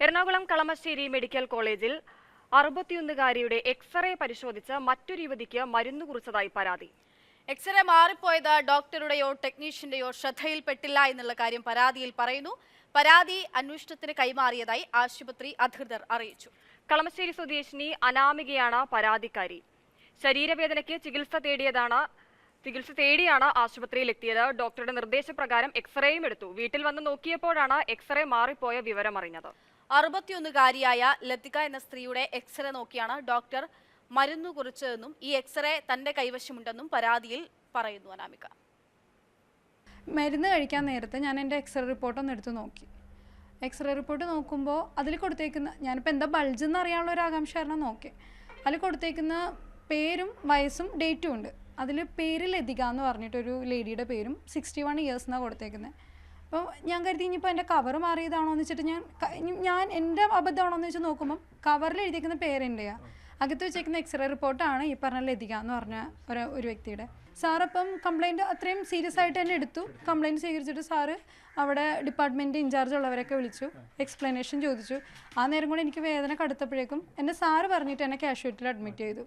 Ernakulam Kalamassery medical കോളേജിൽ 61കാരിയുടെ x-ray പരിശോധിച്ച് മറ്റൊരു യുവതിക്ക് മരുന്ന് കുറിച്ചതായി പരാതി. എക്സ്റേ മാറിപ്പോയത് ഡോക്ടറുടെയോ ടെക്നീഷ്യന്റെയോ ശ്രദ്ധയിൽപ്പെട്ടില്ല എന്നുള്ള കാര്യം പരാതിയിൽ പറയുന്നു. പരാതി അന്വേഷണത്തിന് കൈമാറിയതായി ആശുപത്രി അധികൃതർ അറിയിച്ചു. കളമശ്ശേരി സ്വദേശിനി അനാമികയാണ് പരാതിക്കാരി. ശരീരവേദനയ്ക്ക് ചികിത്സ തേടിയാണ് ആശുപത്രിയിൽ എത്തിയത്. ഡോക്ടറുടെ നിർദ്ദേശപ്രകാരം എക്സ്റേയും എടുത്തു. വീട്ടിൽ വന്ന് നോക്കിയപ്പോഴാണ് എക്സ്റേ മാറിപ്പോയ വിവരമറിഞ്ഞത്. 61കാരിയായ ലതിക എന്ന സ്ത്രീയുടെ എക്സ്റേ നോക്കിയാണ് ഡോക്ടർ മരുന്നു കുറിച്ചതെന്നും ഈ എക്സ്റേ തന്റെ കൈവശമുണ്ടെന്നും പരാതിയിൽ പറയുന്നു അനാമിക. മരുന്ന് കഴിക്കാൻ നേരത്തെ ഞാൻ എൻ്റെ എക്സ്റേ റിപ്പോർട്ട് ഒന്ന് എടുത്ത് നോക്കി. എക്സ്റേ റിപ്പോർട്ട് നോക്കുമ്പോൾ അതിൽ കൊടുത്തേക്കുന്ന, ഞാനിപ്പോൾ എന്താ ബൾജ് എന്ന് അറിയാനുള്ള ഒരു ആകാംക്ഷ കാരണം നോക്കി. അതിൽ കൊടുത്തേക്കുന്ന പേരും വയസ്സും ഡേറ്റും ഉണ്ട്. അതിൽ പേര് ലതിക എന്ന് പറഞ്ഞിട്ടൊരു ലേഡിയുടെ പേരും 61 ഇയേഴ്സ് എന്നാണ് കൊടുത്തേക്കുന്നത്. അപ്പോൾ ഞാൻ കരുതി ഇനിയിപ്പോൾ എൻ്റെ കവർ മാറിയതാണോ എന്ന് വെച്ചിട്ട് ഞാൻ എൻ്റെ അബദ്ധമാണോ എന്ന് വെച്ച് നോക്കുമ്പം കവറിൽ എഴുതിയിരിക്കുന്ന പേരെൻ്റെയാണ്. അകത്ത് വെച്ചേക്കുന്ന എക്സ്റേ റിപ്പോർട്ടാണ് ഈ പറഞ്ഞ ലതിക എന്ന് പറഞ്ഞ ഒരു വ്യക്തിയുടെ. സാറപ്പം കംപ്ലയിൻറ്റ് അത്രയും സീരിയസ് ആയിട്ട് തന്നെ എടുത്തു. കംപ്ലയിൻറ്റ് സ്വീകരിച്ചിട്ട് സാറ് അവിടെ ഡിപ്പാർട്ട്മെൻറ്റ് ഇൻചാർജ് ഉള്ളവരൊക്കെ വിളിച്ചു, എക്സ്പ്ലനേഷൻ ചോദിച്ചു. ആ നേരം കൂടെ എനിക്ക് വേദന കടുത്തപ്പോഴേക്കും എൻ്റെ സാറ് പറഞ്ഞിട്ട് എന്നെ കാഷ്വാലിറ്റിയിൽ അഡ്മിറ്റ് ചെയ്തു.